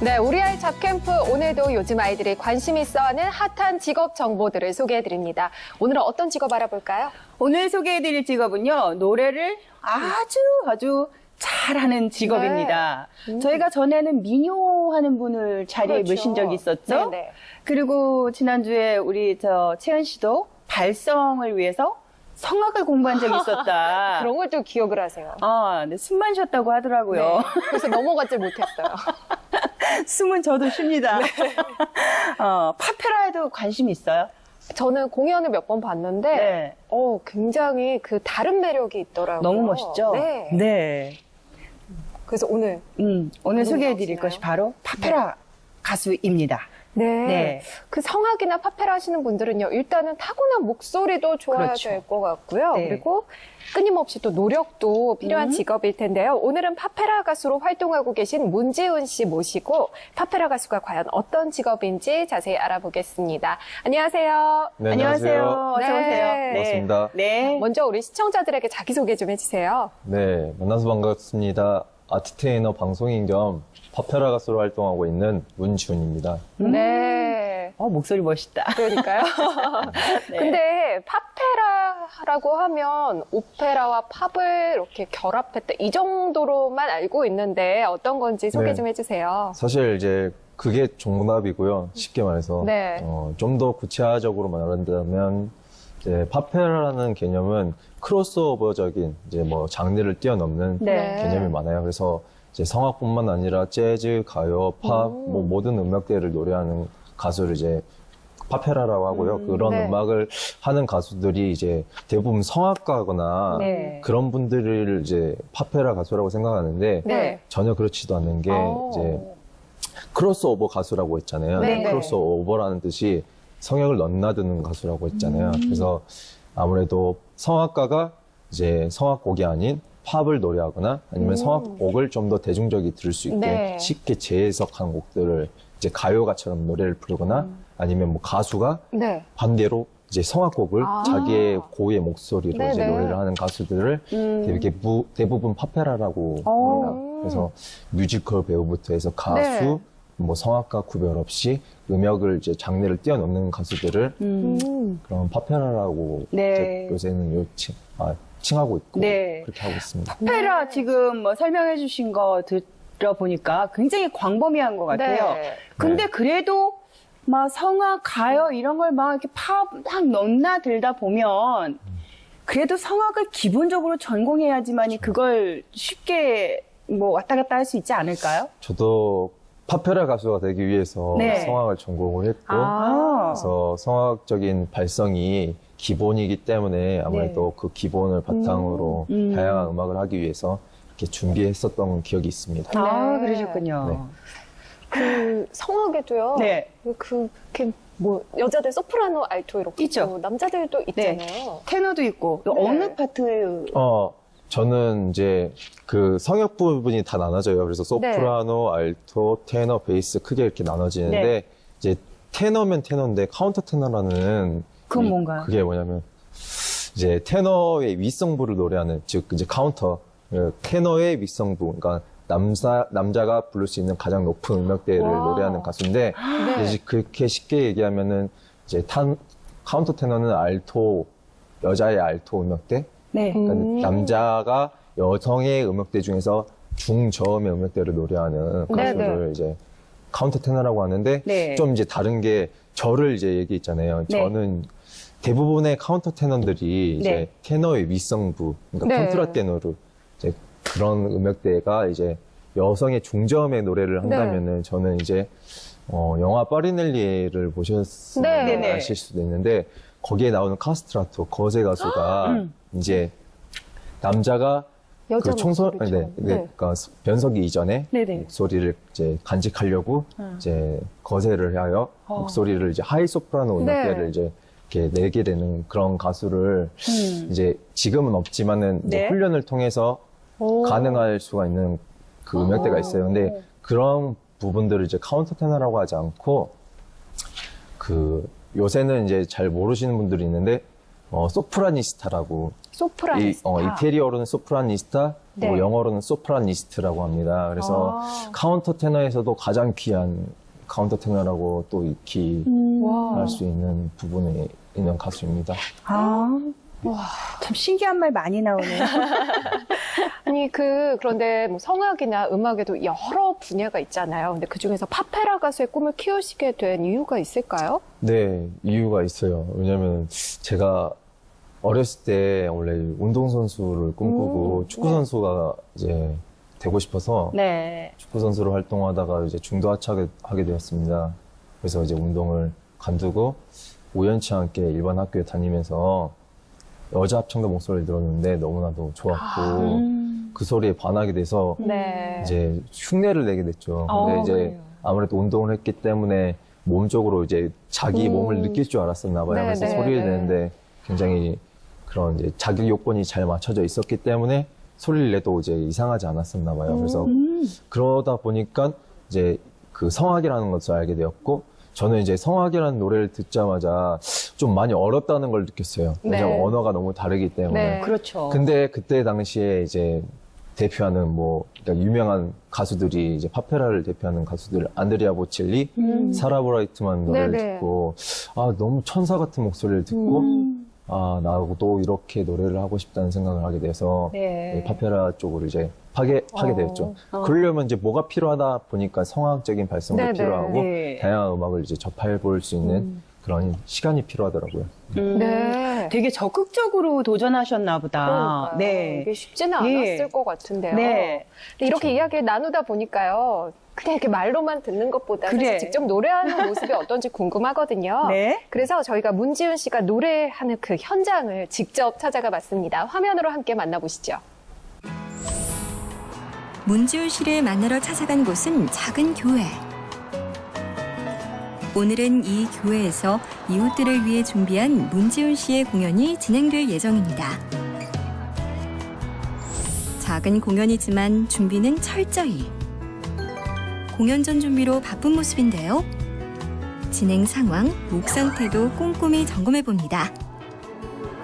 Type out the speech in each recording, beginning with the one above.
네, 우리 아이 잡캠프 오늘도 요즘 아이들이 관심 있어하는 핫한 직업 정보들을 소개해드립니다. 오늘은 어떤 직업 알아볼까요? 오늘 소개해드릴 직업은요, 노래를 아주 잘하는 직업입니다. 네. 저희가 전에는 민요하는 분을 자리에 그렇죠. 모신 적이 있었죠. 네네. 그리고 지난주에 우리 채연 씨도 발성을 위해서 성악을 공부한 적이 있었다. 그런 걸 또 기억을 하세요. 네, 숨만 쉬었다고 하더라고요. 네, 그래서 넘어가질 못했어요. 숨은 저도 쉽니다. 네. 파페라에도 관심 있어요? 저는 공연을 몇 번 봤는데, 네. 굉장히 그 다른 매력이 있더라고요. 너무 멋있죠? 네. 네. 그래서 오늘. 오늘 소개해드릴 나오시나요? 것이 바로 파페라 가수입니다. 네. 네. 그 성악이나 파페라 하시는 분들은요, 일단은 타고난 목소리도 좋아야 그렇죠. 될 것 같고요. 네. 그리고 끊임없이 또 노력도 필요한 직업일 텐데요. 오늘은 파페라 가수로 활동하고 계신 문지훈 씨 모시고 파페라 가수가 과연 어떤 직업인지 자세히 알아보겠습니다. 안녕하세요. 네, 안녕하세요. 어서 네. 오세요. 반갑습니다. 네. 먼저 우리 시청자들에게 자기소개 좀 해주세요. 네, 만나서 반갑습니다. 아티테이너 방송인 겸 파페라 가수로 활동하고 있는 문지훈입니다. 네. 목소리 멋있다. 그러니까요. 네. 근데 파페라라고 하면 오페라와 팝을 이렇게 결합했다 이 정도로만 알고 있는데 어떤 건지 소개 네. 좀 해주세요. 사실 이제 그게 정답이고요. 쉽게 말해서 네. 좀 더 구체적으로 말한다면 이제 파페라라는 개념은 크로스오버적인 이제 뭐 장르를 뛰어넘는 네. 개념이 많아요. 그래서 이제 성악뿐만 아니라 재즈, 가요, 팝, 뭐 모든 음악들을 노래하는 가수를 이제 파페라라고 하고요. 그런 네. 음악을 하는 가수들이 이제 대부분 성악가거나 네. 그런 분들을 이제 파페라 가수라고 생각하는데 네. 전혀 그렇지도 않은 게 이제 크로스오버 가수라고 했잖아요. 네. 크로스오버라는 뜻이 성역을 넘나드는 가수라고 했잖아요. 그래서 아무래도 성악가가 이제 성악곡이 아닌 팝을 노래하거나 아니면 성악곡을 좀 더 대중적이 들을 수 있게 네. 쉽게 재해석한 곡들을 이제 가요가처럼 노래를 부르거나 아니면 뭐 가수가 네. 반대로 이제 성악곡을 아. 자기의 고유의 목소리로 이제 네네. 노래를 하는 가수들을 되게 대부분 파페라라고 합니다. 그래서 뮤지컬 배우부터 해서 가수, 네. 뭐 성악가 구별 없이 음역을 이제 장르를 뛰어넘는 가수들을 그런 파페라라고 네. 이제 요새는 칭하고 있고 네. 그렇게 하고 있습니다. 파페라 지금 뭐 설명해 주신 거 들어보니까 굉장히 광범위한 것 같아요. 네. 근데 그래도 막 성악, 가요 이런 걸 막 이렇게 막 넘나들다 보면 그래도 성악을 기본적으로 전공해야지만이 그걸 쉽게 뭐 왔다 갔다 할 수 있지 않을까요? 저도 파페라 가수가 되기 위해서 네. 성악을 전공을 했고 아. 그래서 성악적인 발성이 기본이기 때문에 아무래도 그 기본을 바탕으로 다양한 음악을 하기 위해서 이렇게 준비했었던 기억이 있습니다. 아, 네. 그러셨군요. 네. 그 성악에도요. 네. 그렇게 뭐 여자들 소프라노, 알토 이렇게 있죠. 있고 남자들도 있잖아요. 테너도 있고 또 네. 어느 파트 저는 이제 그 성역 부분이 다 나눠져요. 그래서 소프라노, 알토, 테너, 베이스 크게 이렇게 나눠지는데 네. 이제 테너면 테너인데 카운터 테너라는 그건 뭔가요? 그게 뭐냐면 이제 테너의 윗성부를 노래하는 즉 이제 카운터 테너의 윗성부 그러니까 남자가 부를 수 있는 가장 높은 음역대를 와. 노래하는 가수인데 네. 이제 그렇게 쉽게 얘기하면은 이제 카운터 테너는 알토 여자의 알토 음역대 네. 그러니까 남자가 여성의 음역대 중에서 중저음의 음역대를 노래하는 가수를 네. 이제 카운터 테너라고 하는데 네. 좀 이제 다른 게 저를 이제 얘기했잖아요. 네. 저는 대부분의 카운터 테너들이 이제 네. 테너의 윗성부, 그러니까 네. 컨트라 테너로 이제 그런 음역대가 이제 여성의 중저음의 노래를 한다면은 저는 이제 영화 파리넬리에를 보셨으면 네. 네. 아실 수도 있는데 거기에 나오는 카스트라토 거세 가수가 이제 남자가 여자 그 총선, 목소리죠. 그러니까 변성기 이전에 네네. 목소리를 이제 간직하려고 이제 거세를 하여 목소리를 이제 하이 소프라노 음역대를 네. 이제 이렇게 내게 되는 그런 가수를 이제 지금은 없지만은 뭐 네. 훈련을 통해서 오. 가능할 수가 있는 그 음역대가 있어요. 근데 그런 부분들을 이제 카운터 테너라고 하지 않고 그 요새는 이제 잘 모르시는 분들이 있는데 소프라니스타라고 소프라니스타. 이태리어로는 소프라니스타, 네. 뭐 영어로는 소프라니스트라고 합니다. 그래서 카운터 테너에서도 가장 귀한 카운터 테너라고 또 익히 와. 할 수 있는 부분에 있는 가수입니다. 참 신기한 말 많이 나오네요. 아니, 그런데 뭐 성악이나 음악에도 여러 분야가 있잖아요. 근데 그 중에서 파페라 가수의 꿈을 키우시게 된 이유가 있을까요? 네, 이유가 있어요. 왜냐면 제가 어렸을 때 원래 운동선수를 꿈꾸고 축구선수가 이제 되고 싶어서 네. 축구선수로 활동하다가 이제 중도 하차하게 되었습니다. 그래서 이제 운동을 관두고 우연치 않게 일반 학교에 다니면서 여자 합창단 목소리를 들었는데 너무나도 좋았고 그 소리에 반하게 돼서 네. 이제 흉내를 내게 됐죠. 근데 이제 그래요. 아무래도 운동을 했기 때문에 몸적으로 이제 자기 몸을 느낄 줄 알았었나 봐요. 네, 그래서 네, 소리를 네. 내는데 굉장히 그런 이제 자기 요건이 잘 맞춰져 있었기 때문에 소리를 내도 이제 이상하지 않았었나 봐요. 그래서 그러다 보니까 이제 그 성악이라는 것을 알게 되었고 저는 이제 성악이라는 노래를 듣자마자 좀 많이 어렵다는 걸 느꼈어요. 왜냐면 네. 언어가 너무 다르기 때문에. 네. 그렇죠. 근데 그때 당시에 이제 대표하는 뭐 그러니까 유명한 가수들이 이제 파페라를 대표하는 가수들 안드레아 보첼리, 사라 브라이트만 노래를 네네. 듣고 아 너무 천사 같은 목소리를 듣고 아 나도 이렇게 노래를 하고 싶다는 생각을 하게 돼서 네. 파페라 쪽으로 이제 하게 되었죠. 그러려면 이제 뭐가 필요하다 보니까 성악적인 발성도 네네. 필요하고 네. 다양한 음악을 이제 접해볼 수 있는 그런 시간이 필요하더라고요. 네. 되게 적극적으로 도전하셨나 보다. 그러니까요. 네. 이게 쉽지는 예. 않았을 것 같은데요. 네. 근데 이렇게 이야기를 나누다 보니까요. 그냥 이렇게 말로만 듣는 것보다 그래. 사실 직접 노래하는 모습이 어떤지 궁금하거든요. 네. 그래서 저희가 문지은 씨가 노래하는 그 현장을 직접 찾아가 봤습니다. 화면으로 함께 만나보시죠. 문지훈 씨를 만나러 찾아간 곳은 작은 교회. 오늘은 이 교회에서 이웃들을 위해 준비한 문지훈 씨의 공연이 진행될 예정입니다. 작은 공연이지만 준비는 철저히. 공연 전 준비로 바쁜 모습인데요. 진행 상황, 목 상태도 꼼꼼히 점검해 봅니다.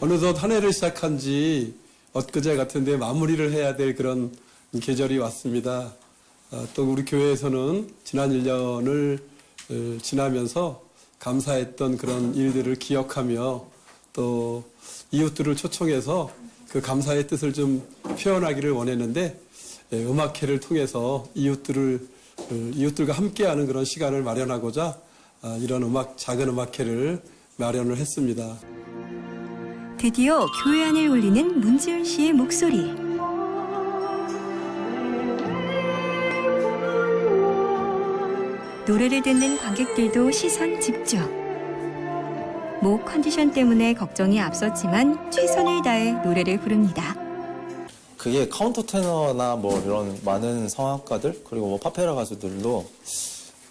어느덧 한 해를 시작한 지 엊그제 같은데 마무리를 해야 될 그런 계절이 왔습니다. 또 우리 교회에서는 지난 1년을 지나면서 감사했던 그런 일들을 기억하며 또 이웃들을 초청해서 그 감사의 뜻을 좀 표현하기를 원했는데 음악회를 통해서 이웃들과 함께하는 그런 시간을 마련하고자 이런 작은 음악회를 마련을 했습니다. 드디어 교회 안을 울리는 문지훈 씨의 목소리. 노래를 듣는 관객들도 시선 집중. 목 컨디션 때문에 걱정이 앞섰지만 최선을 다해 노래를 부릅니다. 그게 카운터 테너나 뭐 이런 많은 성악가들 그리고 뭐 파페라 가수들도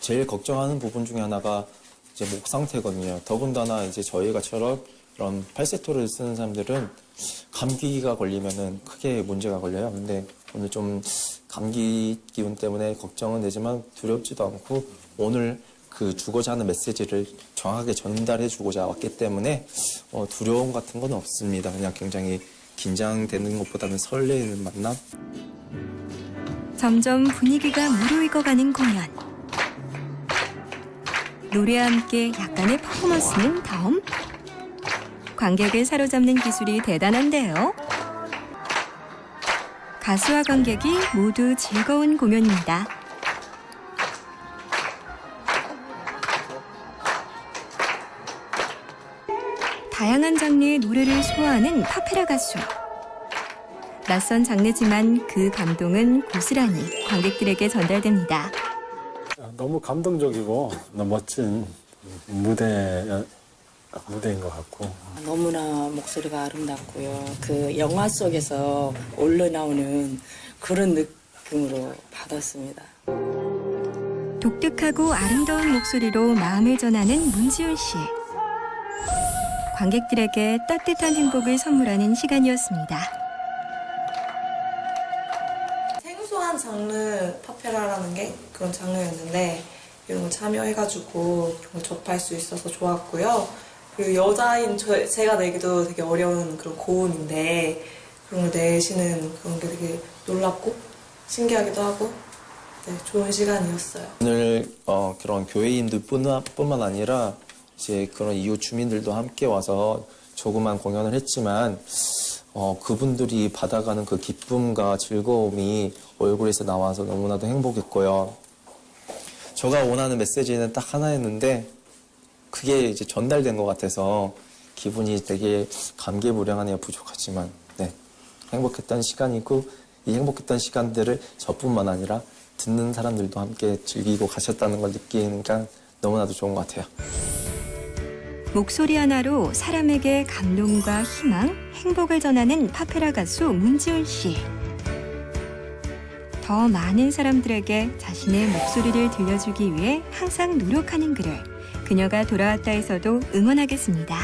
제일 걱정하는 부분 중에 하나가 이제 목 상태거든요. 더군다나 이제 저희가처럼 이런 팔세토를 쓰는 사람들은 감기가 걸리면은 크게 문제가 걸려요. 근데 오늘 좀 감기 기운 때문에 걱정은 되지만 두렵지도 않고 오늘 그 주고자 하는 메시지를 정확하게 전달해 주고자 왔기 때문에 두려움 같은 건 없습니다. 그냥 굉장히 긴장되는 것보다는 설레이는 만남? 점점 분위기가 무르익어가는 공연. 노래와 함께 약간의 퍼포먼스는 덤. 관객을 사로잡는 기술이 대단한데요. 가수와 관객이 모두 즐거운 공연입니다. 다양한 장르의 노래를 소화하는 파페라 가수. 낯선 장르지만 그 감동은 고스란히 관객들에게 전달됩니다. 너무 감동적이고 너무 멋진 무대인 것 같고 너무나 목소리가 아름답고요. 그 영화 속에서 올라나오는 그런 느낌으로 받았습니다. 독특하고 아름다운 목소리로 마음을 전하는 문지훈 씨. 관객들에게 따뜻한 행복을 선물하는 시간이었습니다. 생소한 장르 파페라라는 게 그런 장르였는데 이런 거 참여해가지고 이런 걸 접할 수 있어서 좋았고요. 그리고 여자인 제가 내기도 되게 어려운 그런 고음인데 그런 걸 내시는 그런 게 되게 놀랍고 신기하기도 하고 네, 좋은 시간이었어요. 오늘 그런 교회인들 뿐만 아니라 이제 그런 이웃 주민들도 함께 와서 조그만 공연을 했지만 그분들이 받아가는 그 기쁨과 즐거움이 얼굴에서 나와서 너무나도 행복했고요. 제가 원하는 메시지는 딱 하나였는데 그게 이제 전달된 것 같아서 기분이 되게 감개무량하네요. 부족하지만 네, 행복했던 시간이고 이 행복했던 시간들을 저뿐만 아니라 듣는 사람들도 함께 즐기고 가셨다는 걸 느끼니까 너무나도 좋은 것 같아요. 목소리 하나로 사람에게 감동과 희망, 행복을 전하는 파페라 가수 문지훈 씨. 더 많은 사람들에게 자신의 목소리를 들려주기 위해 항상 노력하는 그를 그녀가 돌아왔다에서도 응원하겠습니다.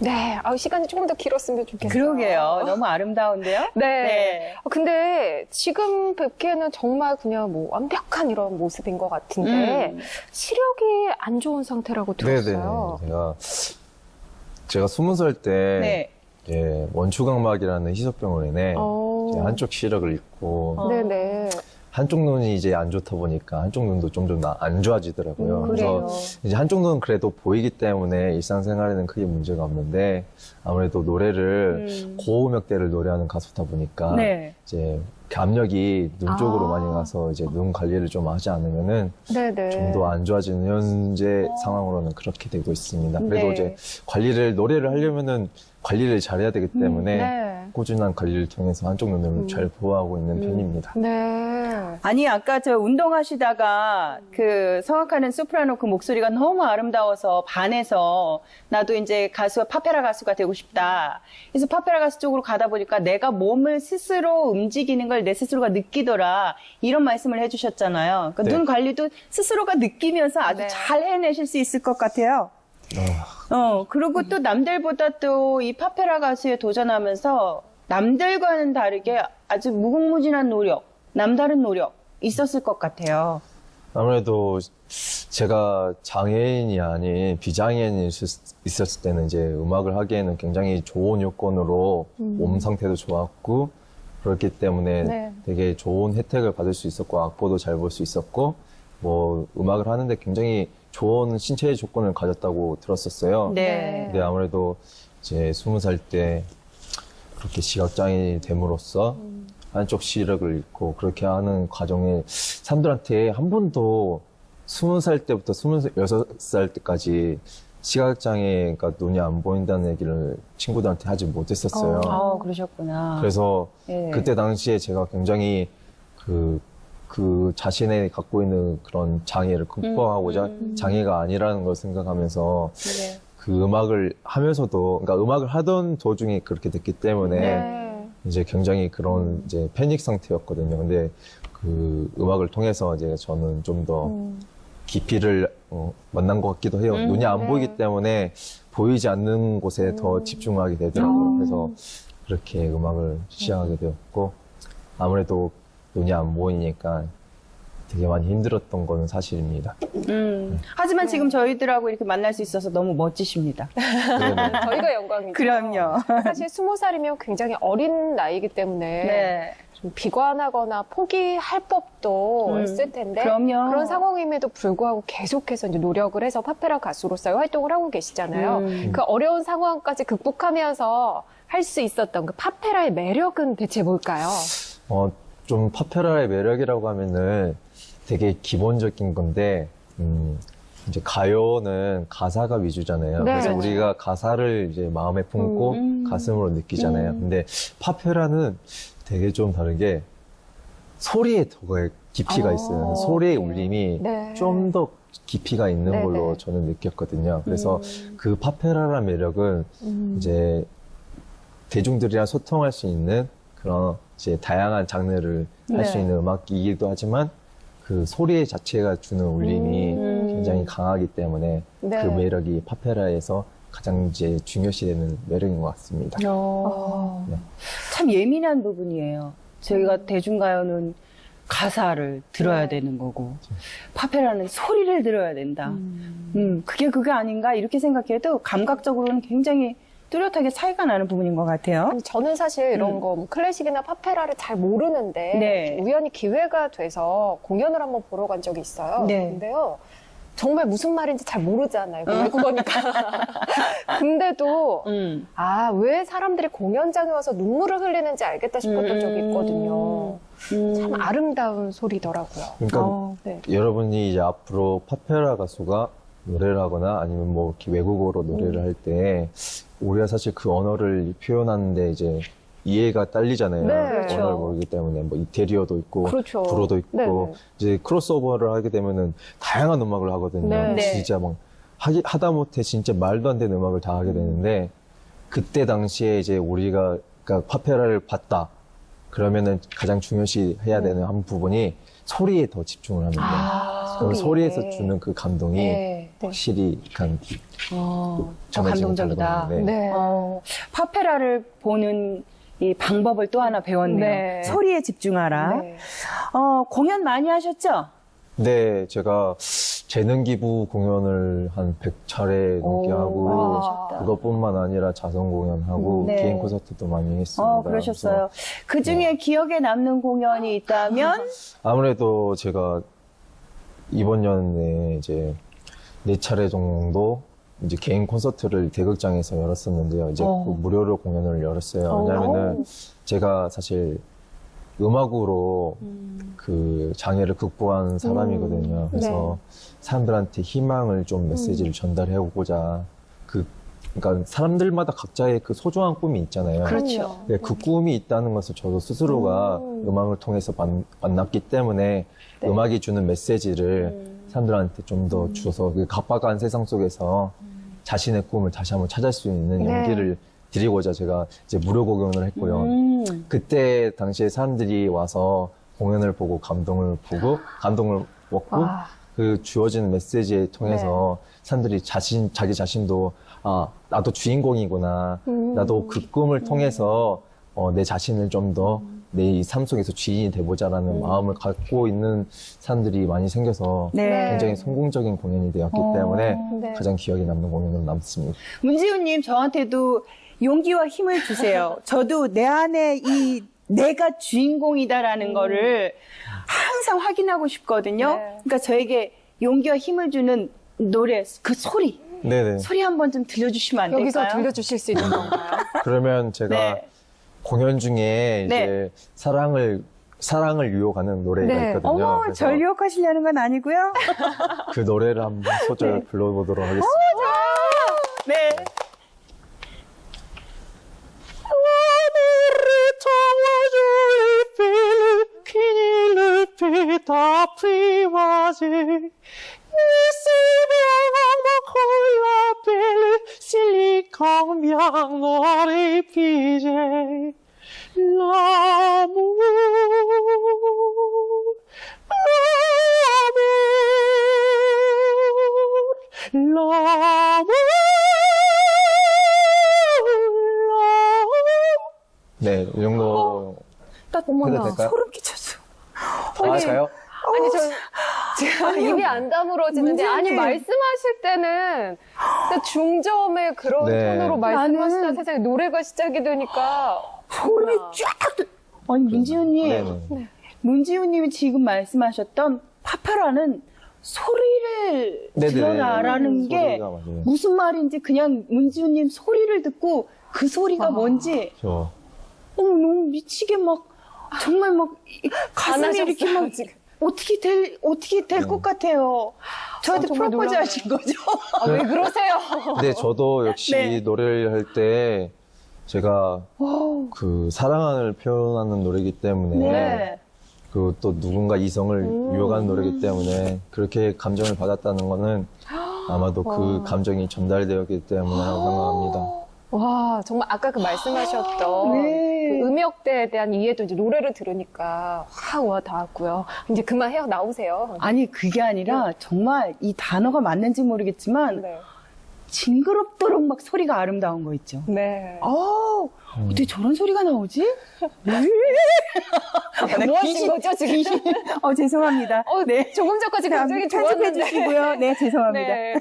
네, 시간이 조금 더 길었으면 좋겠어요. 그러게요. 너무 아름다운데요? 네. 네. 근데 지금 뵙기에는 정말 그냥 뭐 완벽한 이런 모습인 것 같은데 시력이 안 좋은 상태라고 들었어요. 네네. 제가 20살 때 네. 이제 원추각막이라는 희석병원에 이제 한쪽 시력을 잃고 네네. 한쪽 눈이 이제 안 좋다 보니까 한쪽 눈도 좀 안 좋아지더라고요. 그래요. 그래서 이제 한쪽 눈은 그래도 보이기 때문에 일상생활에는 크게 문제가 없는데 아무래도 노래를 고음역대를 노래하는 가수다 보니까 네. 이제 압력이 눈 쪽으로 많이 가서 이제 눈 관리를 좀 하지 않으면은 네네. 좀 더 안 좋아지는 현재 상황으로는 그렇게 되고 있습니다. 그래도 네. 이제 노래를 하려면은 관리를 잘해야 되기 때문에 네. 꾸준한 관리를 통해서 한쪽 눈을 잘 보호하고 있는 편입니다. 네. 아니, 아까 저 운동하시다가 그 성악하는 소프라노 그 목소리가 너무 아름다워서 반해서 나도 이제 파페라 가수가 되고 싶다. 그래서 파페라 가수 쪽으로 가다 보니까 내가 몸을 스스로 움직이는 걸 내 스스로가 느끼더라. 이런 말씀을 해주셨잖아요. 그러니까 네. 눈 관리도 스스로가 느끼면서 아주 네. 잘 해내실 수 있을 것 같아요. 그리고 또 남들보다 또 이 파페라 가수에 도전하면서 남들과는 다르게 아주 무궁무진한 노력, 남다른 노력 있었을 것 같아요. 아무래도 제가 장애인이 아닌 비장애인이 있었을 때는 이제 음악을 하기에는 굉장히 좋은 요건으로 몸 상태도 좋았고 그렇기 때문에 네. 되게 좋은 혜택을 받을 수 있었고 악보도 잘 볼 수 있었고 뭐 음악을 하는데 굉장히 좋은 신체의 조건을 가졌다고 들었었어요. 네. 근데 아무래도 이제 20살 때 그렇게 시각장애인이 됨으로써 한쪽 시력을 잃고 그렇게 하는 과정에 사람들한테 한 번도 20살 때부터 26살 때까지 시각장애가 눈이 안 보인다는 얘기를 친구들한테 하지 못했었어요. 그러셨구나. 그래서 네. 그때 당시에 제가 굉장히 그 자신의 갖고 있는 그런 장애를 극복하고자 장애가 아니라는 걸 생각하면서 네. 그 음악을 하면서도, 그러니까 음악을 하던 도중에 그렇게 됐기 때문에 네. 이제 굉장히 그런 이제 패닉 상태였거든요. 근데 그 음악을 통해서 이제 저는 좀 더 깊이를 만난 것 같기도 해요. 눈이 안 보이기 때문에 보이지 않는 곳에 더 집중하게 되더라고요. 그래서 그렇게 음악을 시작하게 되었고 아무래도 눈이 안 보이니까 되게 많이 힘들었던 건 사실입니다. 하지만 지금 저희들하고 이렇게 만날 수 있어서 너무 멋지십니다. 네네. 저희가 영광이죠. 그럼요. 사실 20살이면 굉장히 어린 나이기 때문에 네. 좀 비관하거나 포기할 법도 있을 텐데 그럼요. 그런 상황임에도 불구하고 계속해서 이제 노력을 해서 파페라 가수로서의 활동을 하고 계시잖아요. 그 어려운 상황까지 극복하면서 할 수 있었던 그 파페라의 매력은 대체 뭘까요? 좀 파페라의 매력이라고 하면은 되게 기본적인 건데, 이제 가요는 가사가 위주잖아요. 네. 그래서 우리가 가사를 이제 마음에 품고 가슴으로 느끼잖아요. 근데 파페라는 되게 좀 다르게 소리에 더 깊이가 있어요. 소리의 울림이 네. 좀 더 깊이가 있는 네네. 걸로 저는 느꼈거든요. 그래서 그 파페라라는 매력은 이제 대중들이랑 소통할 수 있는 그런 이제 다양한 장르를 할 수 네. 있는 음악이기도 하지만 그 소리 자체가 주는 울림이 굉장히 강하기 때문에 네. 그 매력이 파페라에서 가장 이제 중요시되는 매력인 것 같습니다. 네. 참 예민한 부분이에요. 저희가 대중가요는 가사를 들어야 되는 거고 파페라는 소리를 들어야 된다. 그게 아닌가 이렇게 생각해도 감각적으로는 굉장히 뚜렷하게 차이가 나는 부분인 것 같아요. 아니, 저는 사실 이런 거뭐 클래식이나 파페라를 잘 모르는데 네. 우연히 기회가 돼서 공연을 한번 보러 간 적이 있어요. 네. 근데요. 정말 무슨 말인지 잘 모르잖아요. 외국어니까. 근데도 아, 왜 사람들이 공연장에 와서 눈물을 흘리는지 알겠다 싶었던 적이 있거든요. 참 아름다운 소리더라고요. 그러니까 네. 여러분이 이제 앞으로 파페라 가수가 노래를 하거나 아니면 뭐 이렇게 외국어로 노래를 할 때 우리가 사실 그 언어를 표현하는데 이제 이해가 딸리잖아요. 네, 그렇죠. 언어를 모르기 때문에 뭐 이태리어도 있고 그렇죠. 불어도 있고 네네. 이제 크로스오버를 하게 되면은 다양한 음악을 하거든요. 네. 진짜 막 하다못해 진짜 말도 안 되는 음악을 다 하게 되는데 그때 당시에 이제 우리가 그러니까 파페라를 봤다. 그러면은 가장 중요시 해야 되는 한 부분이 소리에 더 집중을 하는 거예요. 그럼 소리에서 주는 그 감동이 네. 확실히 약간 더 전해지는 감동적이다. 다르거든요. 네. 네. 파페라를 보는 이 방법을 또 하나 배웠네요. 네. 소리에 집중하라. 네. 공연 많이 하셨죠? 네, 제가 재능 기부 공연을 한 100차례 넘게 하고 많이 그것뿐만 아니라 자선 공연하고 네. 개인 콘서트도 많이 했습니다. 그러셨어요. 그 중에 기억에 남는 공연이 있다면? 그래서 아무래도 제가 이번 년에 이제 4차례 정도 이제 개인 콘서트를 대극장에서 열었었는데요. 이제 그 무료로 공연을 열었어요. 왜냐면은 제가 사실 음악으로 그 장애를 극복한 사람이거든요. 그래서 사람들한테 희망을 좀 메시지를 전달해 오고자 그러니까 사람들마다 각자의 그 소중한 꿈이 있잖아요. 그렇죠. 네, 그 꿈이 있다는 것을 저도 스스로가 음악을 통해서 만났기 때문에 음악이 주는 메시지를 사람들한테 좀 더 주어서 그 각박한 세상 속에서 자신의 꿈을 다시 한번 찾을 수 있는 용기를 드리고자 제가 이제 무료 공연을 했고요. 그때 당시에 사람들이 와서 공연을 보고 감동을 먹고 그 주어진 메시지에 통해서 사람들이 자기 자신도 아, 나도 주인공이구나. 나도 그 꿈을 통해서 내 자신을 좀 더 내 삶 속에서 주인이 돼보자라는 마음을 갖고 있는 사람들이 많이 생겨서 네. 굉장히 성공적인 공연이 되었기 때문에 네. 가장 기억에 남는 공연으로 남습니다. 문지훈님 저한테도 용기와 힘을 주세요. 저도 내 안에 이 내가 주인공이다라는 거를 항상 확인하고 싶거든요. 네. 그러니까 저에게 용기와 힘을 주는 노래, 그 소리. 네네. 소리 한번 좀 들려주시면 안 여기서 될까요? 들려주실 수 있는 건가요? 그러면 제가 네. 공연 중에 이제 사랑을 유혹하는 노래가 네. 있거든요. 어머, 그래서 절 유혹하시려는 건 아니고요. 그 노래를 한번 소절 불러보도록 하겠습니다. 네. 네, 이 정도 해도 될까요? 소름 끼쳤어. 아, 저요? 아니, 제가 입이 안 다물어지는데, 아니, 문제는- 말씀하실 때는 진짜 중저음의 그런 네. 톤으로 말씀하시다 나는- 세상에 노래가 시작이 되니까. 소름이 쫙. 아니, 문지훈님. 네네. 문지훈님이 지금 말씀하셨던 파페라는 소리를 네네네. 들어라라는 게 소리가 맞아요. 무슨 말인지 그냥 문지훈님 소리를 듣고 그 소리가 뭔지 저 너무 미치게 막 정말 막 가슴이 이렇게 반하셨어요, 막 지금. 어떻게 될 것 같아요. 저한테 정말 프로포즈 놀라워요. 하신 거죠? 아, 왜 그러세요? 네, 저도 역시 네. 노래를 할 때 제가 그 사랑을 표현하는 노래이기 때문에 네. 그 또 누군가 이성을 유혹하는 노래이기 때문에 그렇게 감정을 받았다는 거는 아마도 그 감정이 전달되었기 때문이라고 생각합니다. 와, 정말 아까 그 말씀하셨던 네. 그 음역대에 대한 이해도 이제 노래를 들으니까 확 와 닿았고요. 이제 그만 헤어 나오세요. 아니 그게 아니라 정말 이 단어가 맞는지 모르겠지만 네. 징그럽도록 막 소리가 아름다운 거 있죠. 네. 어떻게 저런 소리가 나오지? 뭐 하신 거죠, 지금? 죄송합니다. 네. 조금 전까지 굉장히 편집해 좋았는데. 주시고요. 네, 죄송합니다. 네.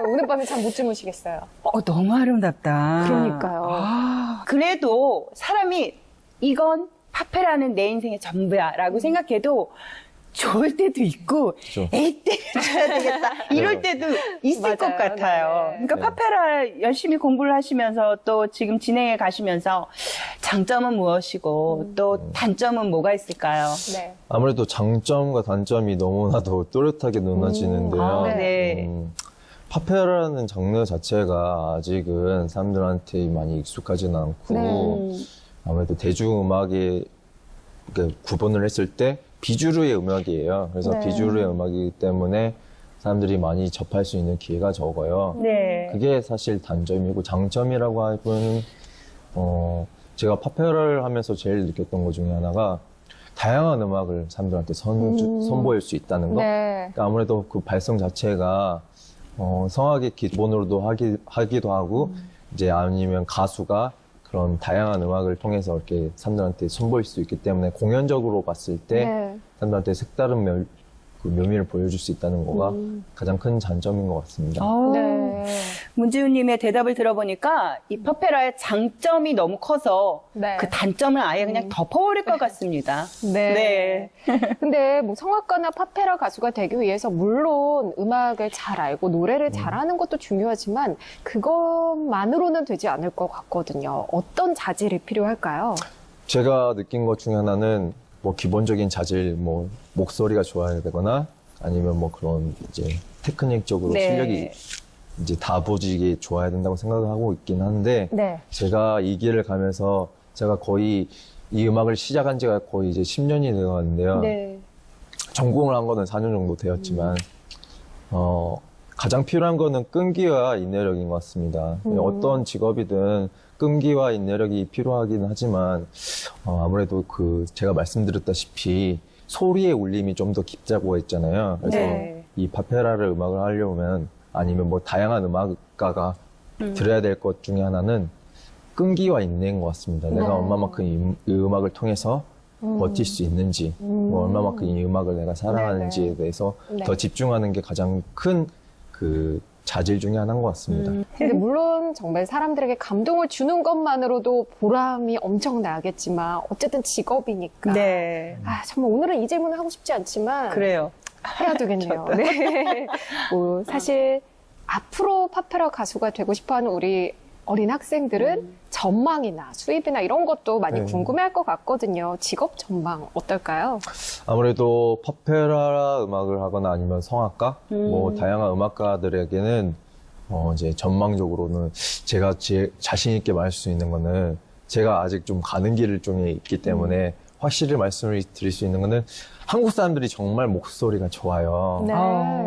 오늘 밤에 잠 못 주무시겠어요. 너무 아름답다. 그러니까요. 그래도 사람이 이건 파페라는 내 인생의 전부야라고 생각해도 좋을 때도 있고, 에이, 때려야 되겠다. 이럴 때도 있을 맞아요. 것 같아요. 네. 그러니까 파페라 열심히 공부를 하시면서 또 지금 진행해 가시면서 장점은 무엇이고 또 단점은 뭐가 있을까요? 네. 아무래도 장점과 단점이 너무나도 또렷하게 무너지는데요. 네. 파페라라는 장르 자체가 아직은 사람들한테 많이 익숙하지는 않고 네. 아무래도 대중음악에 구분을 했을 때 비주류의 음악이에요. 그래서 네. 비주류의 음악이기 때문에 사람들이 많이 접할 수 있는 기회가 적어요. 네. 그게 사실 단점이고 장점이라고 하면 제가 파페라를 하면서 제일 느꼈던 것 중에 하나가 다양한 음악을 사람들한테 선보일 수 있다는 거. 네. 그러니까 아무래도 그 발성 자체가 성악의 기본으로도 하기도 하고 이제 아니면 가수가 그런 다양한 음악을 통해서 이렇게 사람들한테 선보일 수 있기 때문에 공연적으로 봤을 때 네. 사람들한테 색다른 묘미를 보여줄 수 있다는 거가 가장 큰 장점인 것 같습니다. 네. 문지훈님의 대답을 들어보니까 이 파페라의 장점이 너무 커서 네. 그 단점을 아예 그냥 덮어버릴 것 같습니다. 네. 근데 뭐 성악가나 파페라 가수가 되기 위해서 물론 음악을 잘 알고 노래를 잘하는 것도 중요하지만 그것만으로는 되지 않을 것 같거든요. 어떤 자질이 필요할까요? 제가 느낀 것 중에 하나는 뭐 기본적인 자질, 뭐 목소리가 좋아야 되거나 아니면 뭐 그런 이제 테크닉적으로 네. 실력이 이제 다부지게 좋아야 된다고 생각을 하고 있긴 한데 네. 제가 이 길을 가면서 제가 거의 이 음악을 시작한 지가 거의 이제 10년이 되어갔는데요. 네. 전공을 한 거는 4년 정도 되었지만 가장 필요한 거는 끈기와 인내력인 것 같습니다. 어떤 직업이든 끈기와 인내력이 필요하긴 하지만 아무래도 제가 말씀드렸다시피 소리의 울림이 좀 더 깊다고 했잖아요. 그래서 네. 이 파페라를 음악을 하려면 아니면 뭐 다양한 음악가가 들어야 될 것 중에 하나는 끈기와 인내인 것 같습니다. 내가 얼마만큼 이 음악을 통해서 버틸 수 있는지, 뭐 얼마만큼 이 음악을 내가 사랑하는지에 대해서 네. 더 집중하는 게 가장 큰 자질 중에 하나인 것 같습니다. 근데 물론 정말 사람들에게 감동을 주는 것만으로도 보람이 엄청 나겠지만 어쨌든 직업이니까. 네. 정말 오늘은 이 질문을 하고 싶지 않지만 그래요. 해야 되겠네요. 네. 뭐 사실 앞으로 파페라 가수가 되고 싶어하는 우리 어린 학생들은 전망이나 수입이나 이런 것도 많이 궁금해할 것 같거든요. 직업 전망 어떨까요? 아무래도 파페라 음악을 하거나 아니면 성악가, 뭐 다양한 음악가들에게는 이제 전망적으로는 제가 자신 있게 말할 수 있는 거는 제가 아직 좀 가는 길 중에 있기 때문에 확실히 말씀을 드릴 수 있는 거는 한국 사람들이 정말 목소리가 좋아요. 네.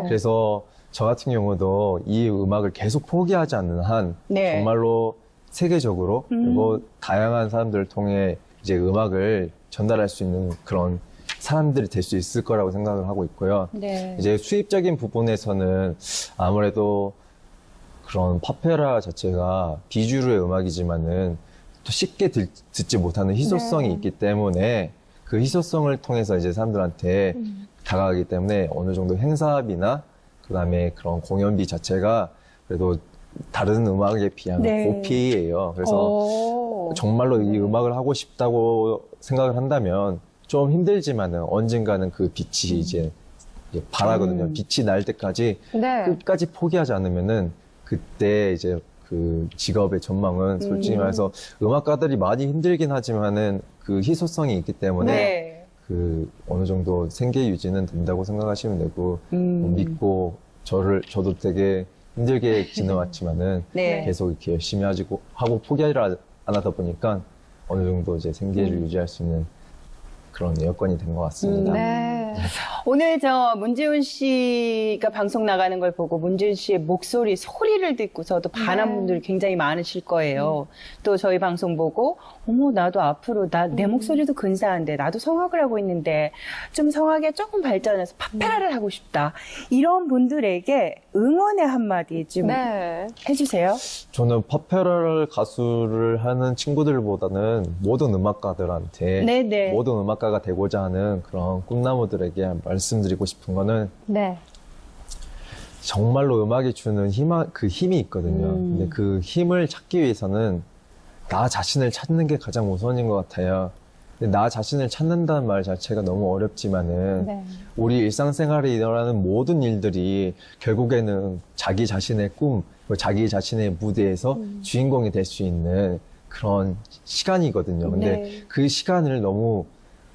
그래서 저 같은 경우도 이 음악을 계속 포기하지 않는 한 네. 정말로 세계적으로 그리고 다양한 사람들을 통해 이제 음악을 전달할 수 있는 그런 사람들이 될 수 있을 거라고 생각을 하고 있고요. 네. 이제 수입적인 부분에서는 아무래도 그런 파페라 자체가 비주류의 음악이지만은 또 쉽게 듣지 못하는 희소성이 있기 때문에 그 희소성을 통해서 이제 사람들한테 다가가기 때문에 어느 정도 행사비나 그다음에 그런 공연비 자체가 그래도 다른 음악에 비하면 네. 고피예요. 그래서 정말로 이 음악을 하고 싶다고 생각을 한다면 좀 힘들지만은 언젠가는 그 빛이 이제 바라거든요. 빛이 날 때까지 네. 끝까지 포기하지 않으면은 그때 이제 그 직업의 전망은 솔직히 말해서 음악가들이 많이 힘들긴 하지만은 그 희소성이 있기 때문에 네. 그 어느 정도 생계 유지는 된다고 생각하시면 되고 믿고 저도 되게 힘들게 지내왔지만은 네. 계속 이렇게 열심히 하고 포기하지 않았다 보니까 어느 정도 이제 생계를 유지할 수 있는 그런 여건이 된 것 같습니다. 네. 네. 오늘 저 문지훈 씨가 방송 나가는 걸 보고 문지훈 씨의 목소리, 소리를 듣고서도 반한 분들이 굉장히 많으실 거예요. 또 저희 방송 보고 어머 나도 앞으로 내 목소리도 근사한데 나도 성악을 하고 있는데 좀 성악에 조금 발전해서 파페라를 하고 싶다. 이런 분들에게 응원의 한마디 좀 네. 해주세요. 저는 파페라 가수를 하는 친구들보다는 모든 음악가들한테 네네. 모든 음악가가 되고자 하는 그런 꿈나무들에게 말씀드리고 싶은 거는 네. 정말로 음악이 주는 힘이 있거든요. 근데 그 힘을 찾기 위해서는 나 자신을 찾는 게 가장 우선인 것 같아요. 근데 나 자신을 찾는다는 말 자체가 너무 어렵지만은 네. 우리 일상생활에 일어나는 모든 일들이 결국에는 자기 자신의 꿈, 자기 자신의 무대에서 주인공이 될 수 있는 그런 시간이거든요. 근데 네. 그 시간을 너무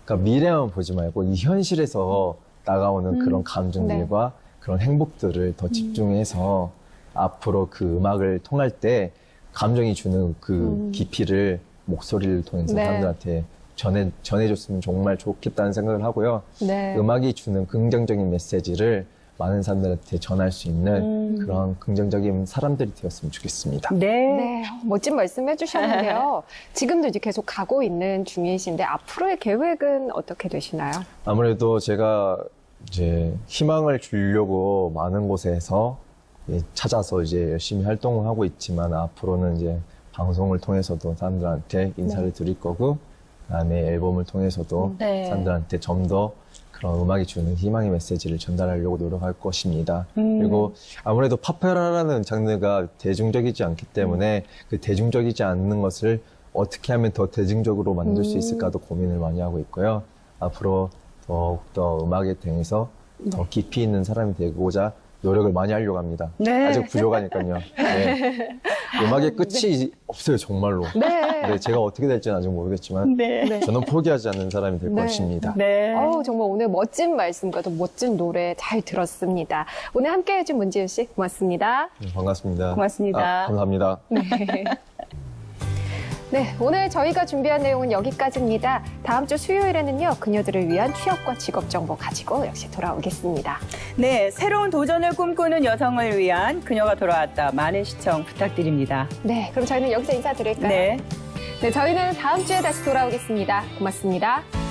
그러니까 미래만 보지 말고 이 현실에서 나가오는 그런 감정들과 그런 행복들을 더 집중해서 앞으로 그 음악을 통할 때 감정이 주는 그 깊이를 목소리를 통해서 네. 사람들한테 전해줬으면 정말 좋겠다는 생각을 하고요. 네. 음악이 주는 긍정적인 메시지를 많은 사람들한테 전할 수 있는 그런 긍정적인 사람들이 되었으면 좋겠습니다. 네. 네, 멋진 말씀 해주셨는데요. 지금도 이제 계속 가고 있는 중이신데 앞으로의 계획은 어떻게 되시나요? 아무래도 제가 이제 희망을 주려고 많은 곳에서 찾아서 이제 열심히 활동을 하고 있지만 앞으로는 이제 방송을 통해서도 사람들한테 인사를 드릴 거고 그다음에 앨범을 통해서도 네. 사람들한테 좀 더 그런 음악이 주는 희망의 메시지를 전달하려고 노력할 것입니다. 그리고 아무래도 파페라라는 장르가 대중적이지 않기 때문에 그 대중적이지 않는 것을 어떻게 하면 더 대중적으로 만들 수 있을까도 고민을 많이 하고 있고요. 앞으로 더욱더 음악에 대해서 더 깊이 있는 사람이 되고자 노력을 많이 하려고 합니다. 네. 아직 부족하니까요. 네. 음악의 끝이 없어요, 정말로. 네. 네, 제가 어떻게 될지는 아직 모르겠지만 네. 저는 포기하지 않는 사람이 될 네. 것입니다. 네. 정말 오늘 멋진 말씀과 또 멋진 노래 잘 들었습니다. 오늘 함께 해준 문지훈 씨 고맙습니다. 네, 반갑습니다. 고맙습니다. 감사합니다. 네, 오늘 저희가 준비한 내용은 여기까지입니다. 다음 주 수요일에는요, 그녀들을 위한 취업과 직업 정보 가지고 역시 돌아오겠습니다. 네, 새로운 도전을 꿈꾸는 여성을 위한 그녀가 돌아왔다. 많은 시청 부탁드립니다. 네, 그럼 저희는 여기서 인사드릴까요? 네. 네, 저희는 다음 주에 다시 돌아오겠습니다. 고맙습니다.